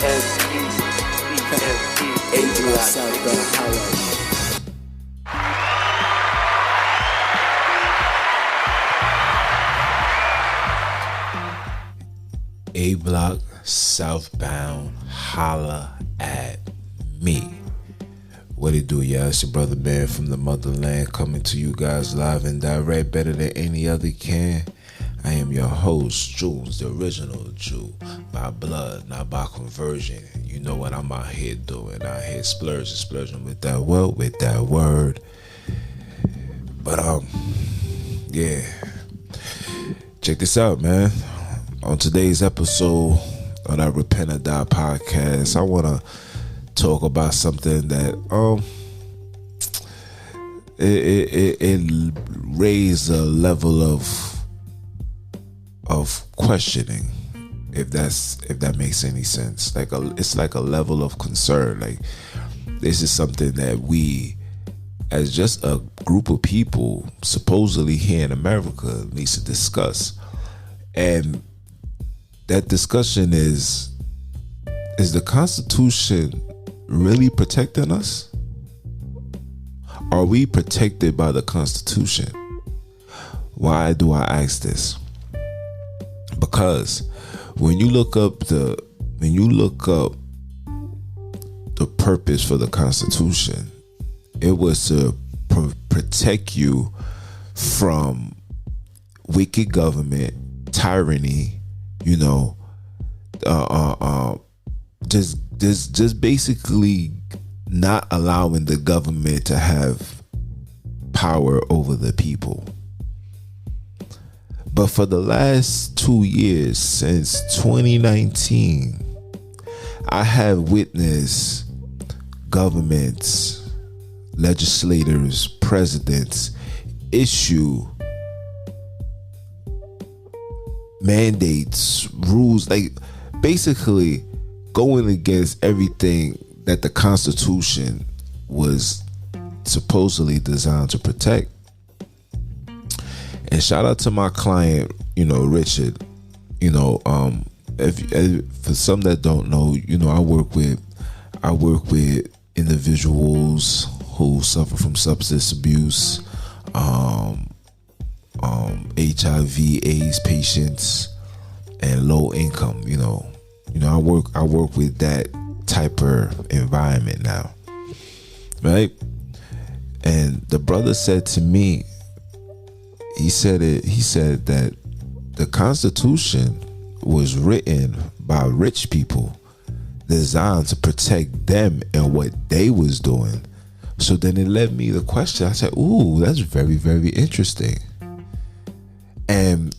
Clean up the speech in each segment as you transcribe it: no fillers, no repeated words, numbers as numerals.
A-Block, Southbound Highlight. A-Block, Southbound, holla at me. What it do, y'all? It's your brother man from the motherland coming to you guys live and direct better than any other can. I am your host, Jules, the original Jew, by blood, not by conversion. You know what I'm out here doing. Out here splurging with that word. But yeah. Check this out, man. On today's episode on our Repent or Die podcast, I want to talk about something that it raised a level of questioning, if that makes any sense. It's like a level of concern. Like, this is something that we, as just a group of people, supposedly here in America, needs to discuss. And that discussion is the Constitution really protecting us? Are we protected by the Constitution? Why do I ask this? Because when you look up the purpose for the Constitution, it was to protect you from wicked government, tyranny, just basically not allowing the government to have power over the people. But for the last 2 years, since 2019, I have witnessed governments, legislators, presidents issue mandates, rules, like basically going against everything that the Constitution was supposedly designed to protect. And shout out to my client, Richard. If for some that don't know, I work with individuals who suffer from substance abuse, HIV/AIDS patients, and low income. I work with that type of environment now, right? And the brother said to me, he said that the Constitution was written by rich people, designed to protect them and what they was doing. So then it led me the question. I said, ooh, that's very, very interesting. And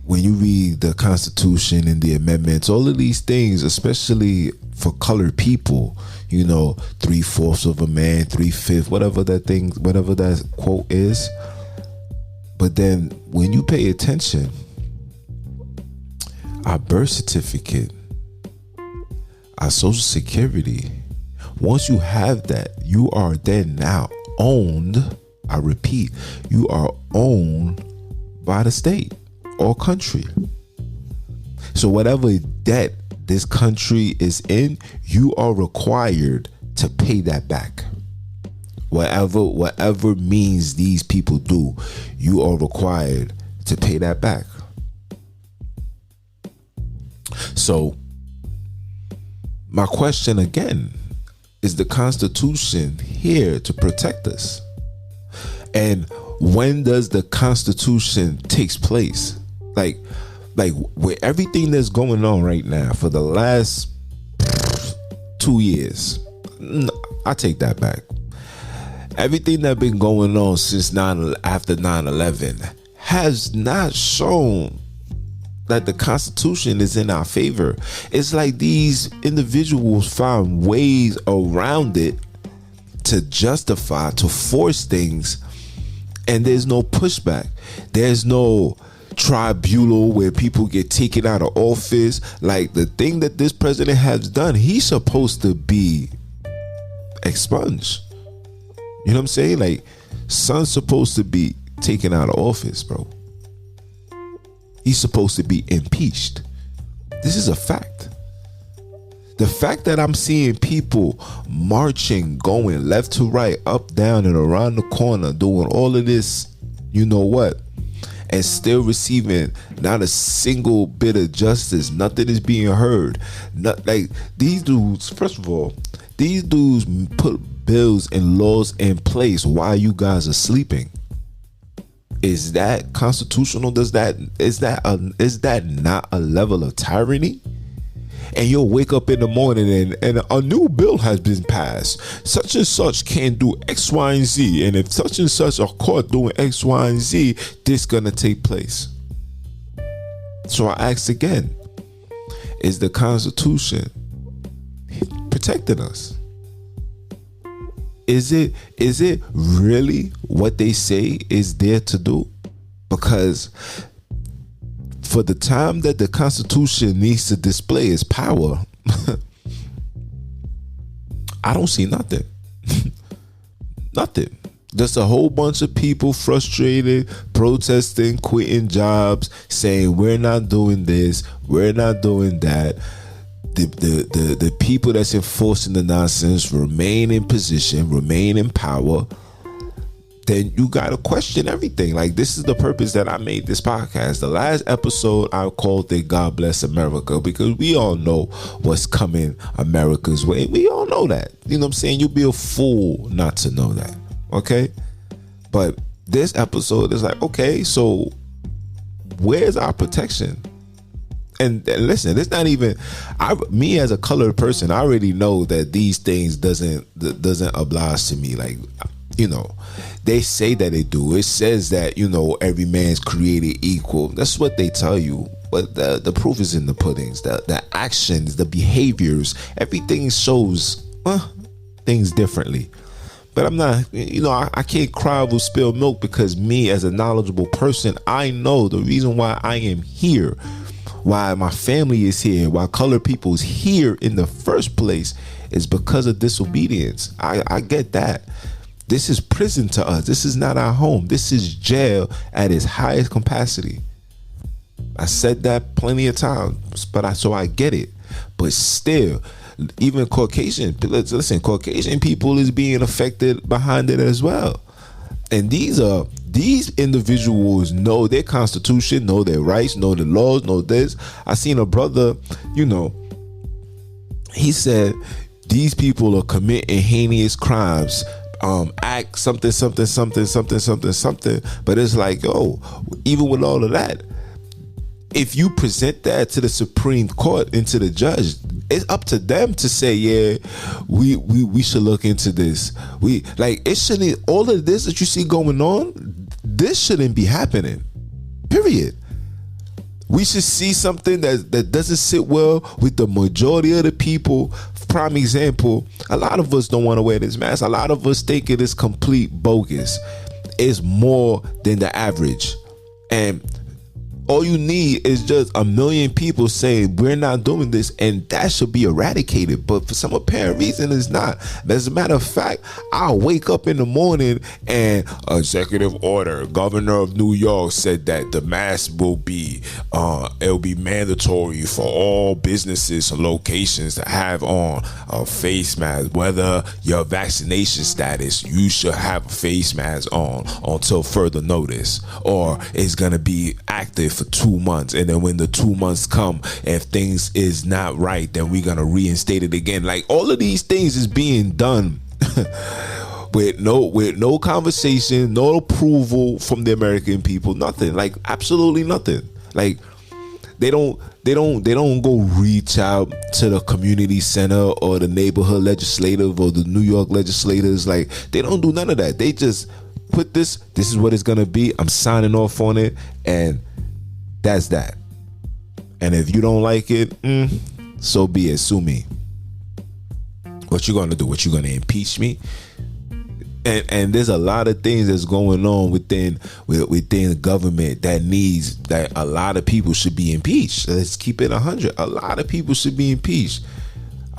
when you read the Constitution and the amendments, all of these things, especially for colored people, 3/4 of a man, 3/5, whatever that quote is. But then when you pay attention, our birth certificate, our social security, once you have that, you are then now owned. I repeat, you are owned by the state or country. So whatever debt this country is in, you are required to pay that back. Whatever means these people do, you are required to pay that back. So my question again, is the Constitution here to protect us? And when does the Constitution takes place? Like with everything that's going on right now for the last 2 years, I take that back. Everything that's been going on since after 9/11 has not shown that the Constitution is in our favor. It's like these individuals found ways around it to justify, to force things, and there's no pushback. There's no tribunal where people get taken out of office. Like the thing that this president has done, he's supposed to be expunged. You know what I'm saying? Like, son's supposed to be taken out of office, bro. He's supposed to be impeached. This is a fact. The fact that I'm seeing people marching, going left to right, up, down, and around the corner, doing all of this, you know what, and still receiving not a single bit of justice, nothing is being heard. Not like these dudes. First of all, these dudes put bills and laws in place while you guys are sleeping. Is that constitutional? Is that not a level of tyranny? And you'll wake up in the morning and a new bill has been passed. Such and such can't do X, Y, and Z. And if such and such are caught doing X, Y, and Z, this gonna take place. So I ask again, is the Constitution protecting us? Is it really what they say is there to do? Because for the time that the Constitution needs to display its power, I don't see nothing. Nothing. Just a whole bunch of people frustrated, protesting, quitting jobs, saying we're not doing this, we're not doing that. The people that's enforcing the nonsense remain in position, remain in power. Then you gotta question everything. Like, this is the purpose that I made this podcast. The last episode I called it God Bless America, because we all know what's coming America's way. We all know that. You know what I'm saying? You'd be a fool not to know that. Okay? But this episode is like, okay, so where's our protection? And listen, it's not even me as a colored person. I already know that these things doesn't oblige to me. Like, you know, they say that they do. It says that, you know, every man's created equal. That's what they tell you. But the proof is in the puddings. The actions, the behaviors, everything shows things differently. But I'm not, you know, I can't cry over spilled milk, because me as a knowledgeable person, I know the reason why I am here, why my family is here, why colored people is here in the first place, is because of disobedience. I get that. This is prison to us. This is not our home. This is jail at its highest capacity. I said that plenty of times, but so I get it. But still, even Caucasian people is being affected behind it as well. And these individuals know their constitution, know their rights, know the laws, know this. I seen a brother, you know, he said these people are committing heinous crimes. Act something. But it's like, even with all of that, if you present that to the Supreme Court and to the judge, it's up to them to say, yeah, we should look into this. It shouldn't, all of this that you see going on, this shouldn't be happening. Period. We should see something that doesn't sit well with the majority of the people. Prime example, a lot of us don't want to wear this mask. A lot of us think it is complete bogus. It's more than the average. And all you need is just a million people saying we're not doing this, and that should be eradicated. But for some apparent reason, it's not. As a matter of fact, I'll wake up in the morning and executive order, Governor of New York said that the mask will be mandatory for all businesses and locations to have on a face mask. Whether your vaccination status, you should have a face mask on until further notice, or it's gonna be active for 2 months, and then when the 2 months come, if things is not right, then we're gonna reinstate it again. Like, all of these things is being done with no conversation, no approval from the American people, nothing. Like, absolutely nothing. Like, they don't go reach out to the community center or the neighborhood legislative or the New York legislators. Like, they don't do none of that. They just put this is what it's gonna be. I'm signing off on it, and that's that. And if you don't like it, so be it. Sue me. What you gonna do? What you gonna impeach me? And there's a lot of things that's going on within the government that a lot of people should be impeached. Let's keep it 100. A lot of people should be impeached.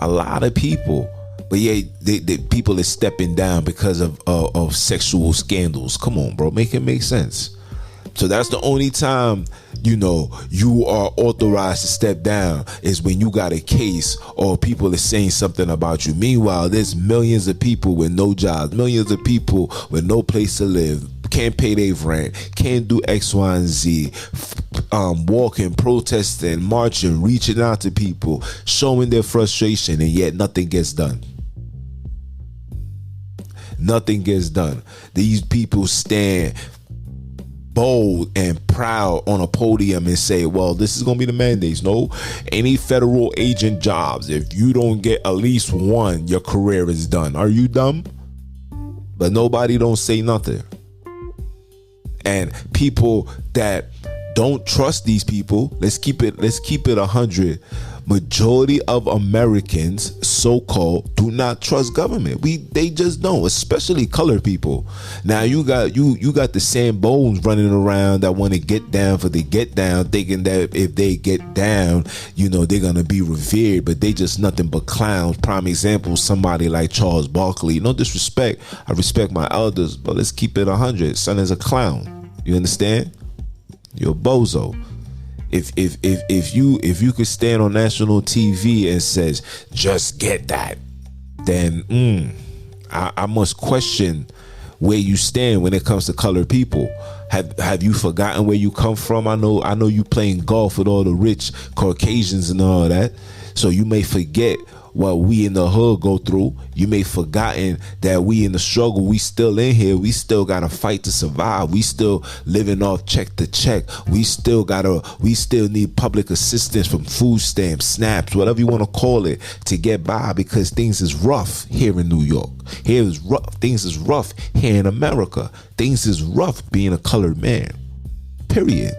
A lot of people. But yeah, the people is stepping down because of sexual scandals. Come on, bro, make it make sense. So that's the only time, you are authorized to step down, is when you got a case or people are saying something about you. Meanwhile, there's millions of people with no jobs, millions of people with no place to live, can't pay their rent, can't do X, Y, and Z, walking, protesting, marching, reaching out to people, showing their frustration, and yet nothing gets done. Nothing gets done. These people stand bold and proud on a podium and say, well, this is going to be the mandates. No, any federal agent jobs, if you don't get at least one, your career is done. Are you dumb? But nobody don't say nothing. And people that don't trust these people, let's keep it 100. Majority of Americans, so-called, do not trust government. They just don't, especially colored people. Now you got the same bones running around that want to get down for the get down, thinking that if they get down, they're gonna be revered, but they just nothing but clowns. Prime example, somebody like Charles Barkley. No disrespect, I respect my elders, but let's keep it 100. Son is a clown. You understand? You're a bozo. If you could stand on national TV and says just get that, then I must question where you stand when it comes to colored people. Have you forgotten where you come from? I know you playing golf with all the rich Caucasians and all that, so you may forget what we in the hood go through. You may forgotten that we in the struggle, we still in here, we still gotta fight to survive, we still living off check to check, we still need public assistance from food stamps, snaps, whatever you want to call it, to get by, because things is rough here in New York. Things is rough here in America. Things is rough being a colored man. Period.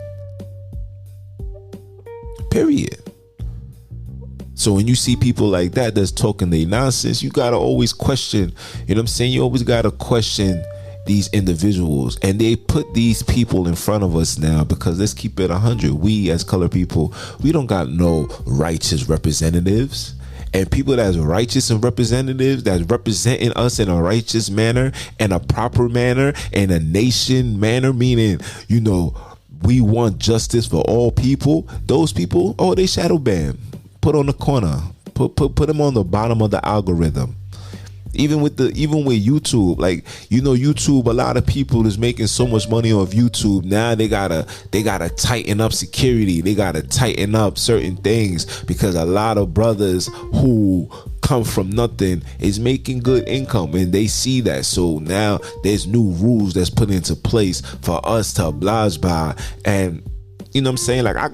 So when you see people like that that's talking their nonsense, you gotta always question, you know what I'm saying? You always gotta question these individuals. And they put these people in front of us now because, let's keep it 100, we as colored people, we don't got no righteous representatives. And people that's righteous and representatives, that's representing us in a righteous manner, and a proper manner, and a nation manner, meaning, we want justice for all people. Those people, they shadow banned. Put on the corner, put them on the bottom of the algorithm. Even with YouTube, like, YouTube, a lot of people is making so much money off YouTube. Now they gotta tighten up security. They gotta tighten up certain things, because a lot of brothers who come from nothing is making good income, and they see that. So now there's new rules that's put into place for us to oblige by. And you know what I'm saying? Like, I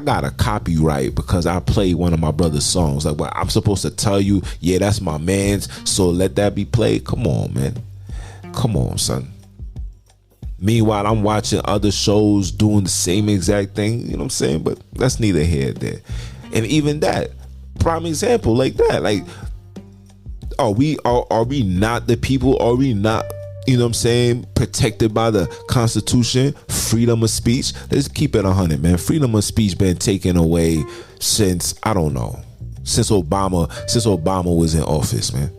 got a copyright because I played one of my brother's songs. Like, well, I'm supposed to tell you, yeah, that's my man's, so let that be played. Come on, man. Come on, son. Meanwhile, I'm watching other shows doing the same exact thing. You know what I'm saying? But that's neither here nor there. And even that, prime example, like that. Like, are we not the people? Are we not, you know what I'm saying, protected by the Constitution, freedom of speech? Let's keep it 100, man. Freedom of speech been taken away since, I don't know, since Obama was in office, man.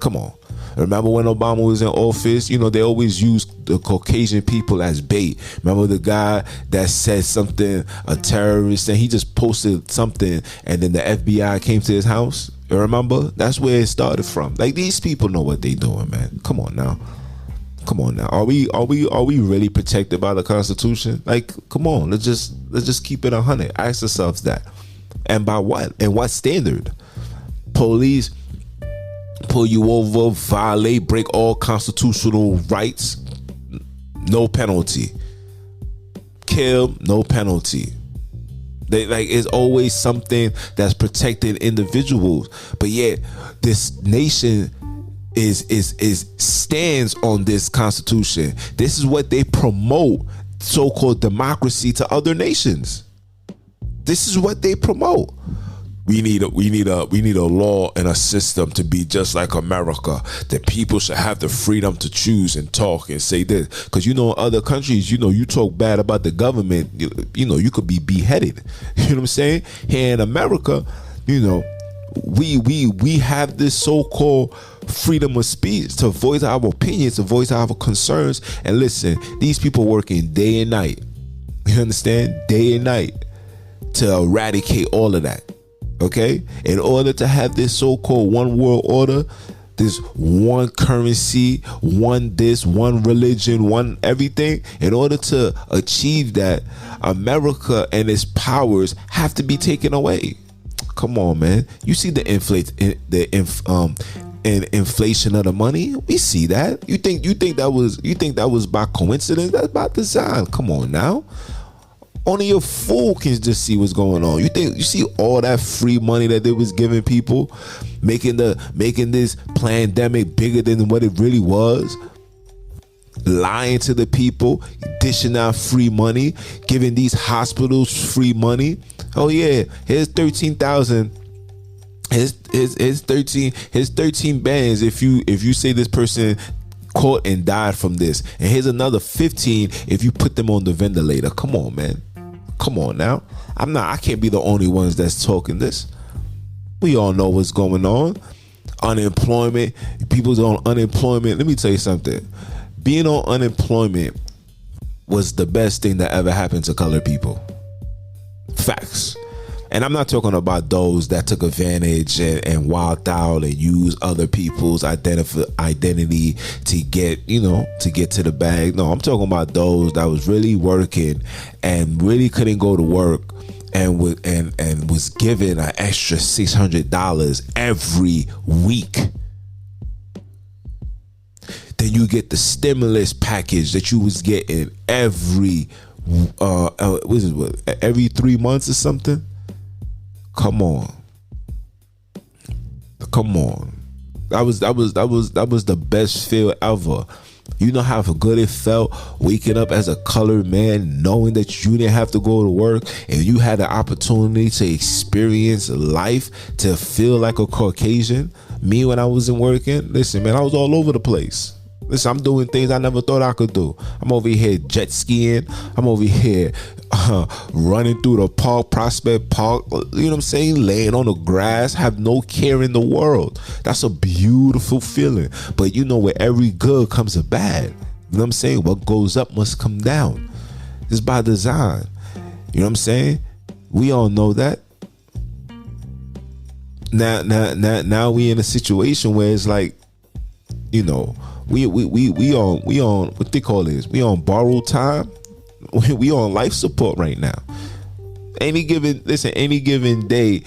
Come on. Remember when Obama was in office? They always used the Caucasian people as bait. Remember the guy that said something, a terrorist, and he just posted something, and then the FBI came to his house? You remember? That's where it started from. Like, these people know what they doing, man. Come on now. Are we really protected by the Constitution? Like, come on. Let's just keep it 100. Ask ourselves that. And by what? And what standard? Police pull you over, violate, break all constitutional rights, no penalty. Kill, no penalty. It's always something that's protecting individuals, but yet this nation is stands on this Constitution. This is what they promote, so-called democracy, to other nations. This is what they promote. We need a law and a system to be just like America. That people should have the freedom to choose and talk and say this. Because other countries, you talk bad about the government, you could be beheaded. You know what I'm saying? Here in America, we have this so-called freedom of speech, to voice our opinions, to voice our concerns. And listen, these people working day and night. You understand? Day and night to eradicate all of that. Okay? In order to have this so-called one world order, this one currency, one this, one religion, one everything, in order to achieve that, America and its powers have to be taken away. Come on, man. You see the inflation of the money? We see that. You think that was by coincidence? That's by design. Come on now. Only a fool can just see what's going on. You see all that free money that they was giving people, making this pandemic bigger than what it really was, lying to the people, dishing out free money, giving these hospitals free money. Oh yeah, here's 13,000. His 13 bands if you say this person caught and died from this, and here's another 15 if you put them on the ventilator. Come on, man. Come on now. I can't be the only ones that's talking this. We all know what's going on. Unemployment. People's on unemployment. Let me tell you something. Being on unemployment was the best thing that ever happened to colored people. Facts. And I'm not talking about those that took advantage and wilded out and used other people's identity to get to the bag. No, I'm talking about those that was really working and really couldn't go to work and was given an extra $600 every week. Then you get the stimulus package that you was getting every 3 months or something. Come on. That was the best feel ever. You know how good it felt waking up as a colored man, knowing that you didn't have to go to work and you had the opportunity to experience life, to feel like a Caucasian. Me, when I wasn't working, listen, man, I was all over the place. Listen, I'm doing things I never thought I could do. I'm over here jet skiing. I'm over here running through the park, Prospect Park. You know what I'm saying? Laying on the grass, have no care in the world. That's a beautiful feeling. But you know, with every good comes a bad. You know what I'm saying? What goes up must come down. It's by design. You know what I'm saying? We all know that. Now we in a situation where it's like, you know, we on what they call this? We on borrowed time. We on life support right now. Any given day,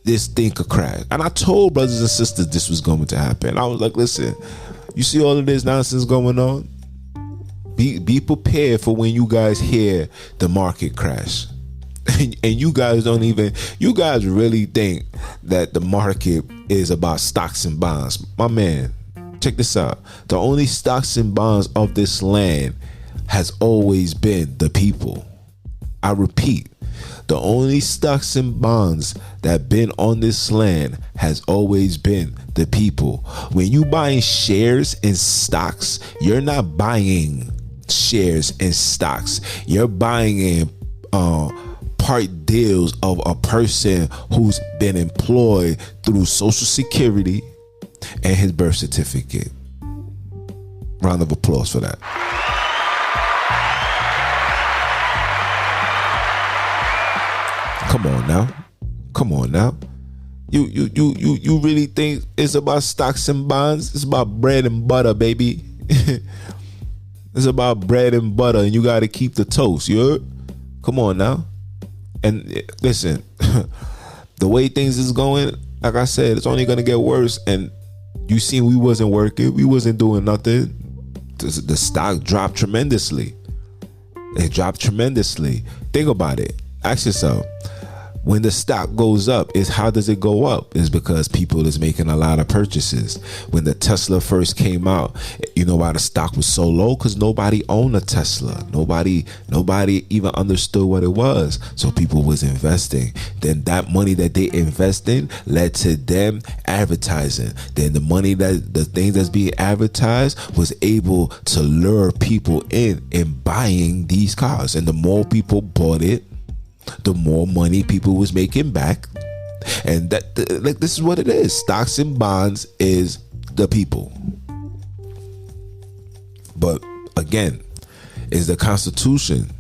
this thing could crash. And I told brothers and sisters this was going to happen. I was like, listen, you see all of this nonsense going on? Be prepared for when you guys hear the market crash. And you guys really think that the market is about stocks and bonds. My man, check this out. The only stocks and bonds of this land has always been the people. I repeat, the only stocks and bonds that been on this land has always been the people. When you buying shares and stocks, you're not buying shares and stocks. You're buying in part deals of a person who's been employed through Social Security and his birth certificate. Round of applause for that. Come on now. You really think it's about stocks and bonds? It's about bread and butter, baby. It's about bread and butter, and you got to keep the toast. You heard? Come on now. And listen, the way things is going, like I said, it's only gonna get worse. And you seen we wasn't working, we wasn't doing nothing. The stock dropped tremendously. It dropped tremendously. Think about it. Ask yourself, when the stock goes up, is how does it go up? Is because people is making a lot of purchases. When the Tesla first came out, you know why the stock was so low? Because nobody owned a Tesla. Nobody even understood what it was. So people was investing. Then that money that they invest in led to them advertising. Then the things that's being advertised was able to lure people in buying these cars. And the more people bought it, the more money people was making back. And this is what it is. Stocks and bonds is the people. But again, is the Constitution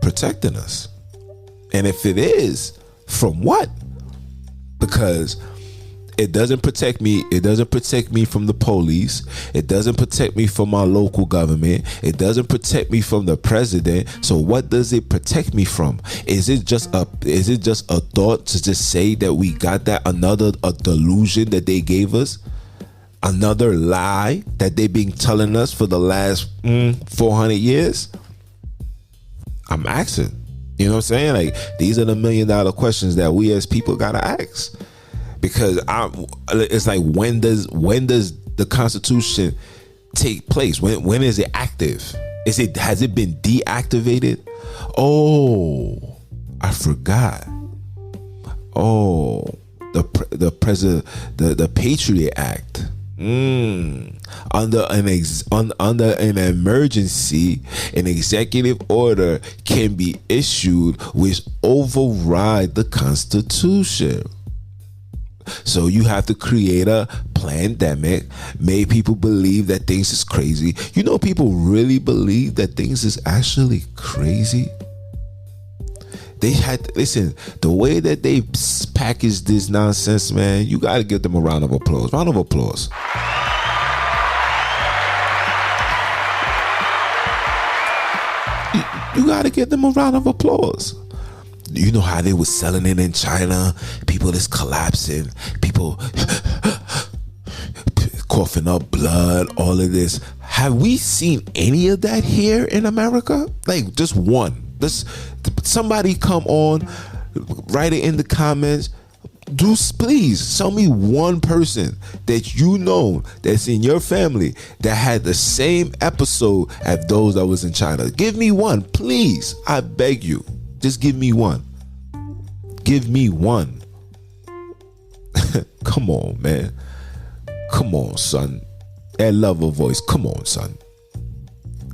protecting us? And if it is, from what? Because it doesn't protect me. It doesn't protect me from the police. It doesn't protect me from my local government. It doesn't protect me from the president. So what does it protect me from? Is it just a thought to just say that we got that, a delusion that they gave us? Another lie that they've been telling us for the last 400 years? I'm asking. You know what I'm saying? Like, these are the $1 million questions that we as people gotta ask. Because it's like, when does the Constitution take place? When is it active? Has it been deactivated? Oh, I forgot. Oh, the Patriot Act. Under an emergency, an executive order can be issued which override the Constitution. So you have to create a pandemic, make people believe that things is crazy. You know, people really believe that things is actually crazy. Listen, the way that they package this nonsense, man, you got to give them a round of applause. Round of applause. You got to give them a round of applause. You know how they was selling it in China? People is collapsing. People coughing up blood, all of this. Have we seen any of that here in America? Like, just one. Somebody come on, write it in the comments. Please tell me one person that you know that's in your family that had the same episode as those that was in China. Give me one, please. I beg you. Just give me one. Give me one. Come on, man. Come on, son. That lover voice. Come on, son.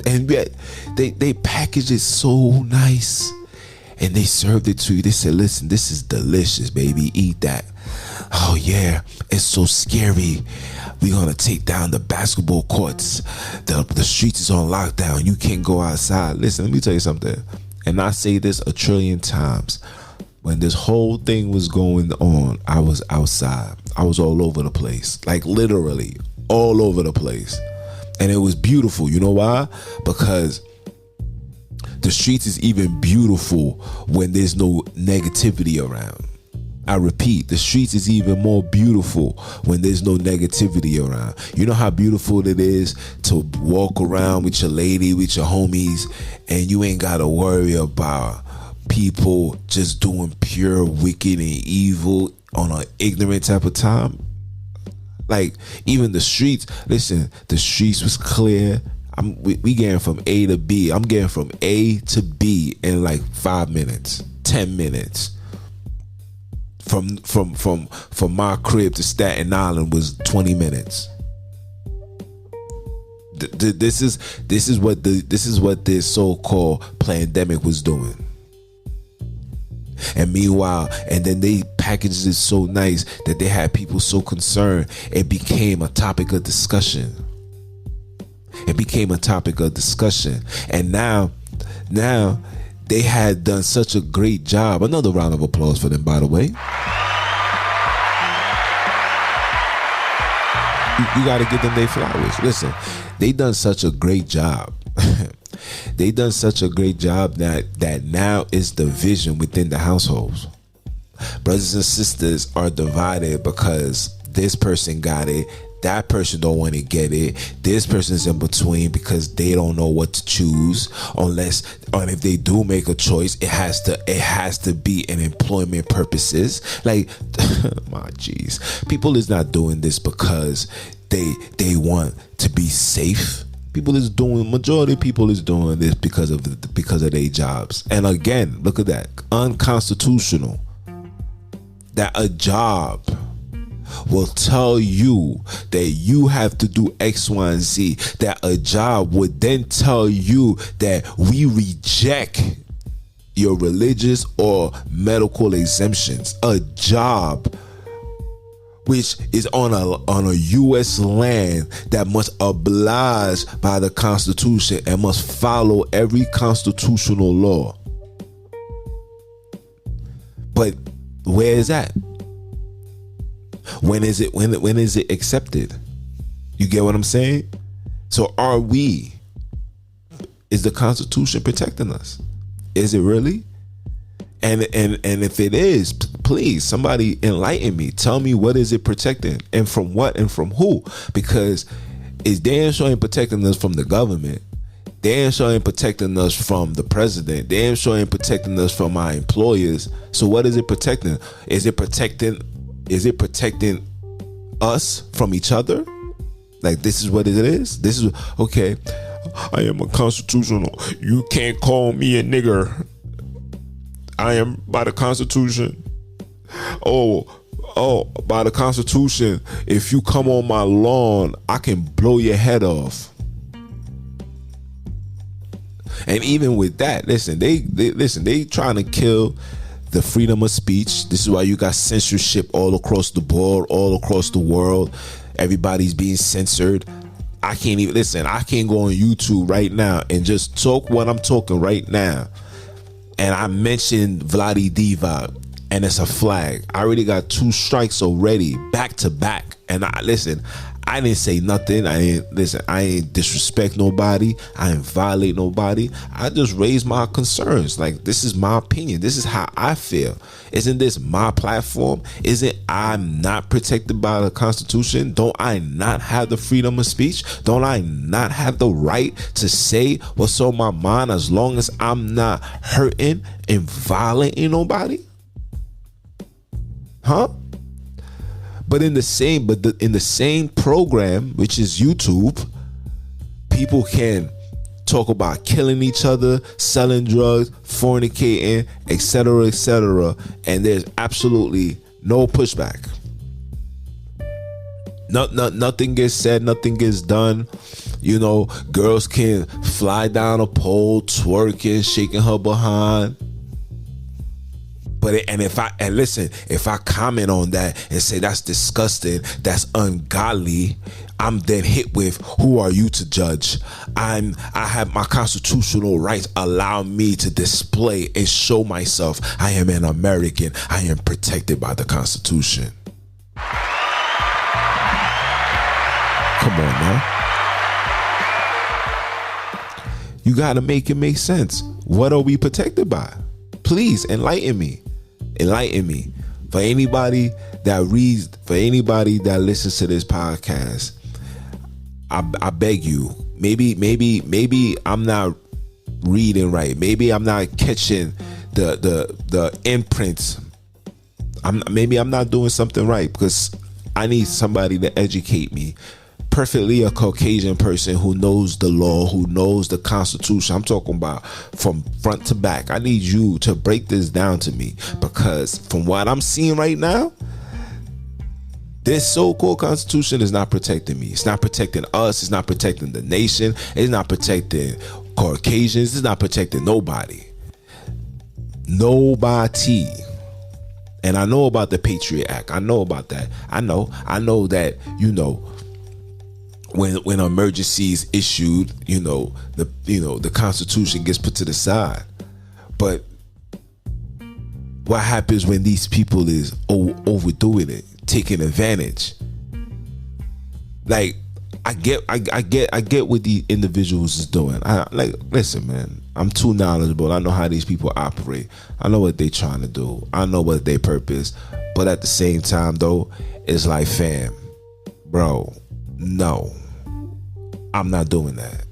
And yet they package it so nice, and they served it to you. They said, listen, this is delicious, baby. Eat that. Oh yeah, it's so scary. We're gonna take down the basketball courts. The streets is on lockdown. You can't go outside. Listen, let me tell you something. And I say this 1 trillion times. When this whole thing was going on, I was outside. I was all over the place. Like, literally all over the place. And it was beautiful. You know why? Because the streets is even beautiful when there's no negativity around. I repeat, the streets is even more beautiful when there's no negativity around. You know how beautiful it is to walk around with your lady, with your homies, and you ain't got to worry about people just doing pure wicked and evil on an ignorant type of time. Like, even the streets, listen, the streets was clear. We getting from A to B. I'm getting from A to B in like 5 minutes, 10 minutes. From my crib to Staten Island was 20 minutes. This is what this so-called pandemic was doing. And meanwhile, and then they packaged it so nice that they had people so concerned, it became a topic of discussion. It became a topic of discussion. And now they had done such a great job. Another round of applause for them, by the way. You got to give them their flowers. Listen, they done such a great job. They done such a great job that now is division within the households. Brothers and sisters are divided because this person got it, that person don't want to get it, this person's in between because they don't know what to choose, and if they do make a choice, it has to be in employment purposes. Like, my jeez, people is not doing this because they want to be safe. Majority of people is doing this because of their jobs. And again, look at that, unconstitutional. That a job will tell you that you have to do X, Y, and Z. That a job would then tell you that we reject your religious or medical exemptions. A job which is on a U.S. land that must oblige by the Constitution and must follow every constitutional law. But where is that? When is it accepted? You get what I'm saying? So is the Constitution protecting us? Is it really? And if it is, please, somebody enlighten me. Tell me, what is it protecting, and from what, and from who? Because it's damn sure ain't protecting us from the government. Damn sure ain't protecting us from the president. Damn sure ain't protecting us from our employers. So what is it protecting? Is it protecting us from each other? Like, this is what it is? This is, okay, I am a constitutional. You can't call me a nigger. I am by the Constitution. Oh, by the Constitution, if you come on my lawn, I can blow your head off. And even with that, listen, they trying to kill the freedom of speech. This is why you got censorship all across the board, all across the world. Everybody's being censored. I can't even listen. I can't go on YouTube right now and just talk what I'm talking right now. And I mentioned Vladi Divac, and it's a flag. I already got 2 strikes already, back to back. And I didn't say nothing. I ain't disrespect nobody. I ain't violate nobody. I just raised my concerns. Like, this is my opinion. This is how I feel. Isn't this my platform? Isn't I'm not protected by the Constitution? Don't I not have the freedom of speech? Don't I not have the right to say what's on my mind as long as I'm not hurting and violating nobody? Huh? But in the same program, which is YouTube, people can talk about killing each other, selling drugs, fornicating, etc., and there's absolutely no pushback. Nothing gets said, nothing gets done. You know, girls can fly down a pole, twerking, shaking her behind. But if I comment on that and say that's disgusting, that's ungodly, I'm then hit with, who are you to judge? I have my constitutional rights allow me to display and show myself I am an American. I am protected by the Constitution. Come on now. You gotta make it make sense. What are we protected by? Please enlighten me. Enlighten me. For anybody that reads, for anybody that listens to this podcast, I beg you, maybe I'm not reading right. Maybe I'm not catching the imprints. Maybe I'm not doing something right, because I need somebody to educate me. Perfectly a Caucasian person who knows the law, who knows the Constitution. I'm talking about from front to back. I need you to break this down to me, because from what I'm seeing right now, this so-called Constitution is not protecting me. It's not protecting us. It's not protecting the nation. It's not protecting Caucasians. It's not protecting nobody. Nobody. And I know about the Patriot Act. I know about that. I know that, you know, when emergencies issued, the Constitution gets put to the side. But what happens when these people is overdoing it, taking advantage? Like, I get what the individuals is doing. Listen, man, I'm too knowledgeable. I know how these people operate. I know what they trying to do. I know what their purpose. But at the same time, though, it's like, fam, bro, no, I'm not doing that.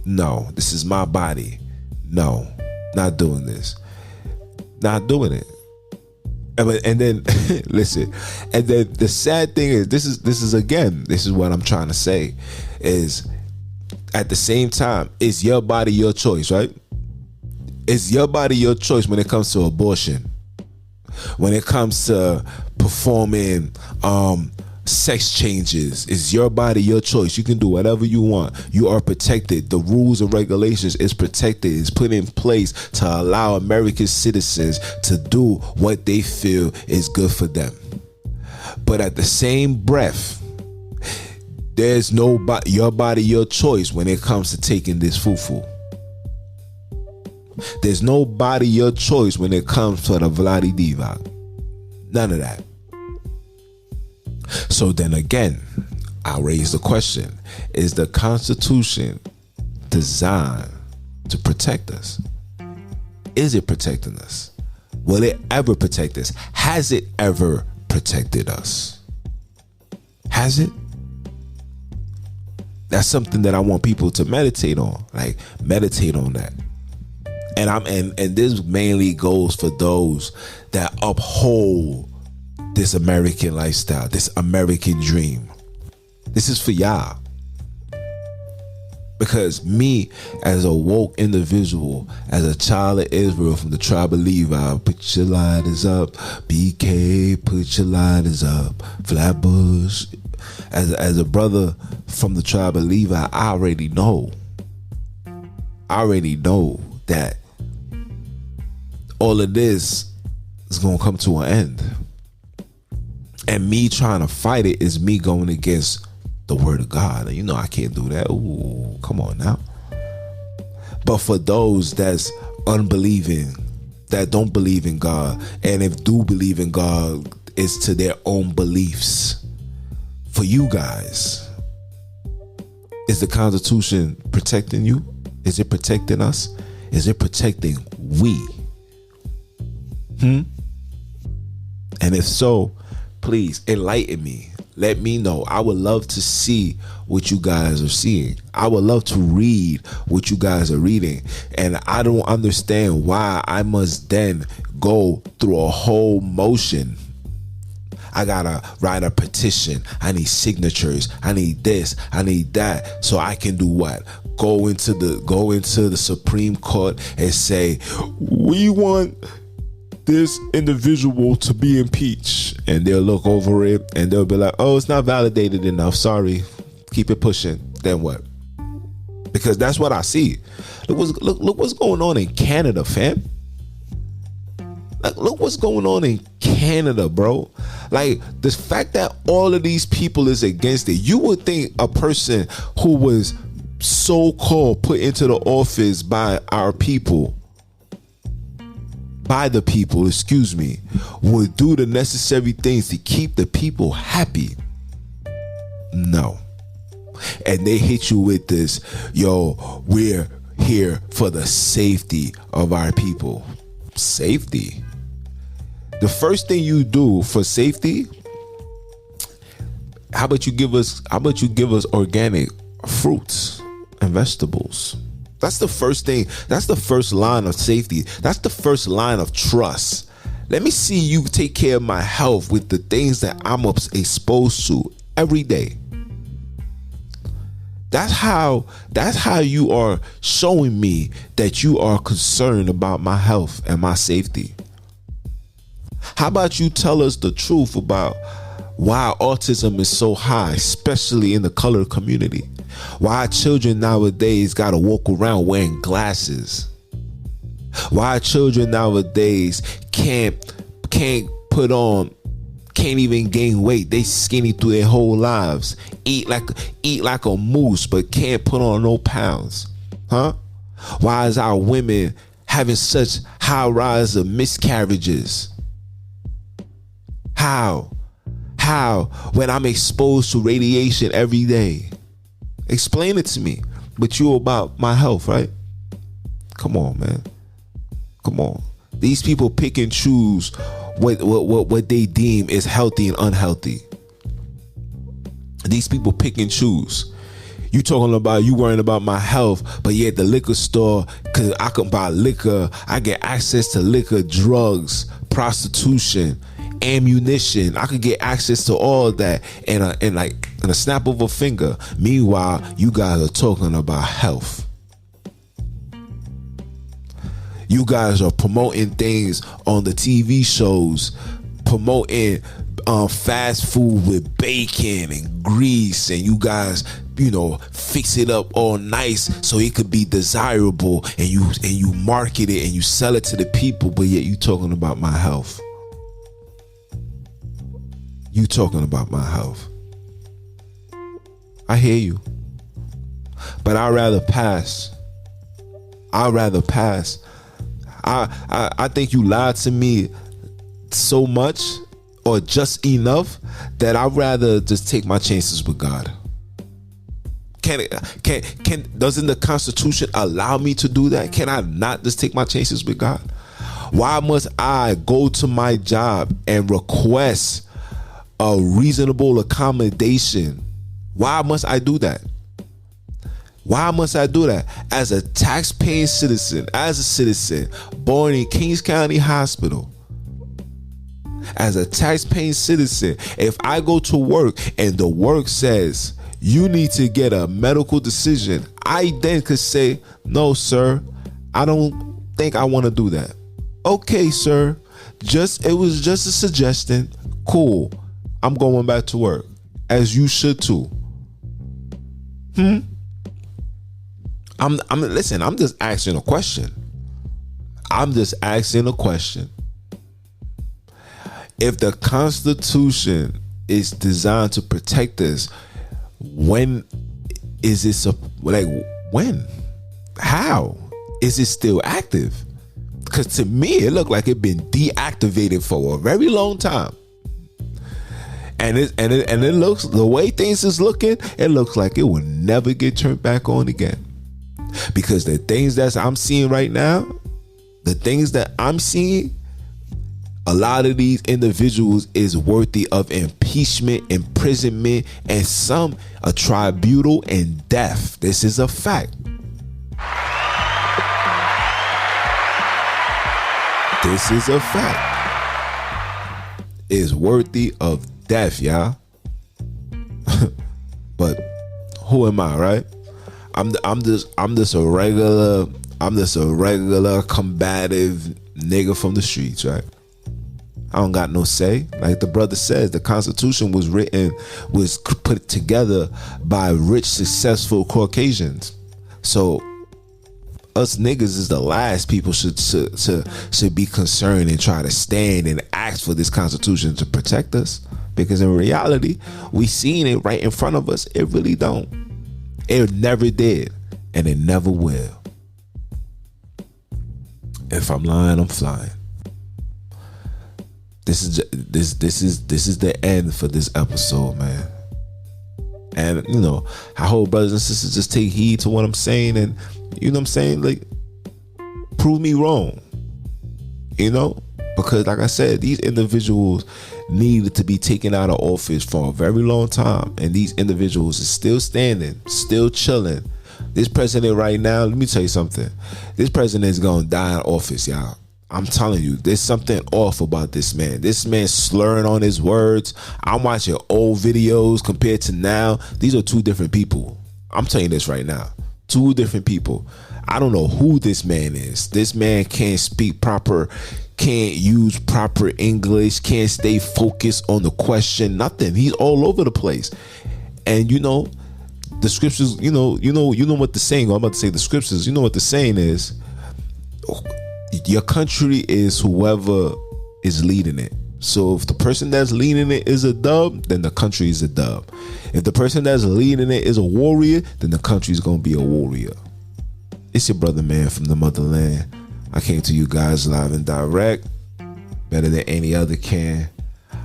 No, this is my body. No, not doing this. Not doing it. And then listen, and then the sad thing is, this is what I'm trying to say, is at the same time, it's your body, your choice, right? It's your body, your choice when it comes to abortion, when it comes to performing sex changes. It's your body, your choice. You can do whatever you want. You are protected. The rules and regulations is protected. It's put in place to allow American citizens to do what they feel is good for them. But at the same breath, there's nobody, your body, your choice when it comes to taking this fufu. There's nobody your choice when it comes to the Vladi Divac. None of that. So then again, I raise the question, is the Constitution designed to protect us? Is it protecting us? Will it ever protect us? Has it ever protected us? Has it? That's something that I want people to meditate on. Like, meditate on that. And this mainly goes for those that uphold this American lifestyle, this American dream. This is for y'all. Because me, as a woke individual, as a child of Israel from the tribe of Levi, put your lighters up. BK, put your lighters up. Flatbush. As a brother from the tribe of Levi, I already know that all of this is going to come to an end. And me trying to fight it is me going against the word of God. And you know I can't do that. Ooh, come on now. But for those that's unbelieving, that don't believe in God, and if do believe in God, it's to their own beliefs. For you guys, is the Constitution protecting you? Is it protecting us? Is it protecting we? And if so, please enlighten me. Let me know. I would love to see what you guys are seeing. I would love to read what you guys are reading. And I don't understand why I must then go through a whole motion. I gotta write a petition. I need signatures. I need this. I need that. So I can do what? Go into the Supreme Court and say, we want this individual to be impeached, and they'll look over it and they'll be like, oh, it's not validated enough, sorry, keep it pushing. Then what? Because that's what I see. Look what's going on in Canada, fam. Like, look what's going on in Canada, bro. Like, the fact that all of these people is against it, you would think a person who was so-called put into the office by our people, by the people, excuse me, would do the necessary things to keep the people happy. No. And they hit you with this, yo, we're here for the safety of our people. Safety? The first thing you do for safety, how about you give us organic fruits and vegetables? That's the first thing. That's the first line of safety. That's the first line of trust. Let me see you take care of my health with the things that I'm exposed to every day. That's how you are showing me that you are concerned about my health and my safety. How about you tell us the truth about why autism is so high, especially in the colored community? Why children nowadays gotta walk around wearing glasses? Why children nowadays can't even gain weight? They skinny through their whole lives. Eat like a moose, but can't put on no pounds. Huh? Why is our women having such high rise of miscarriages? How? When I'm exposed to radiation every day? Explain it to me. But you about my health, right? Come on, man. Come on. These people pick and choose what they deem is healthy and unhealthy. These people pick and choose. You talking about you worrying about my health, but yet the liquor store, cause I can buy liquor, I get access to liquor, drugs, prostitution, ammunition. I could get access to all that in a snap of a finger. Meanwhile, you guys are talking about health. You guys are promoting things on the TV shows, promoting fast food with bacon and grease, and you guys, fix it up all nice so it could be desirable, and you market it and you sell it to the people, but yet you talking about my health. You talking about my health. I hear you. But I'd rather pass. I think you lied to me so much or just enough that I'd rather just take my chances with God. Doesn't the Constitution allow me to do that? Can I not just take my chances with God? Why must I go to my job and request a reasonable accommodation? Why must I do that? Why must I do that? As a tax-paying citizen, as a citizen born in Kings County Hospital, as a tax-paying citizen, if I go to work and the work says you need to get a medical decision, I then could say, no, sir, I don't think I want to do that. Okay, sir, it was just a suggestion. Cool. I'm going back to work, as you should too. Listen, I'm just asking a question. If the Constitution is designed to protect us, when is it when? How is it still active? Because to me, it looked like it been deactivated for a very long time. And it looks, the way things is looking, it looks like it will never get turned back on again. Because the things that I'm seeing right now, a lot of these individuals is worthy of impeachment, imprisonment, and some a tribunal and death. This is a fact. This is a fact. Is worthy of death, y'all. But who am I, right? I'm just a regular combative nigga from the streets, right? I don't got no say. Like the brother says, the Constitution was put together by rich, successful Caucasians. So us niggas is the last people should be concerned and try to stand and ask for this Constitution to protect us. Because in reality, we seen it right in front of us. It really don't. It never did, and it never will. If I'm lying, I'm flying. This is the end for this episode, man. And I hope brothers and sisters just take heed to what I'm saying, and like, prove me wrong. Because like I said, these individuals needed to be taken out of office for a very long time, and these individuals are still standing, still chilling. This president right now, let me tell you something. This president is gonna die in office, y'all. I'm telling you, there's something off about this man. This man slurring on his words. I'm watching old videos compared to now. These are two different people. I'm telling you this right now. Two different people. I don't know who this man is. This man can't speak proper, can't use proper English, can't stay focused on the question, nothing. He's all over the place. And the scriptures, you know what the saying, I'm about to say the scriptures, what the saying is. Your country is whoever is leading it. So if the person that's leading it is a dub, then the country is a dub. If the person that's leading it is a warrior, then the country is going to be a warrior. It's your brother, man, from the motherland. I came to you guys live and direct, better than any other can.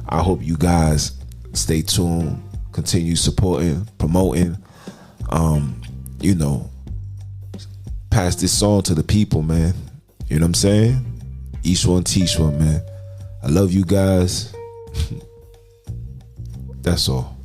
I hope you guys stay tuned, continue supporting, promoting, pass this song to the people, man. You know what I'm saying? Each one teach one, man. I love you guys. That's all.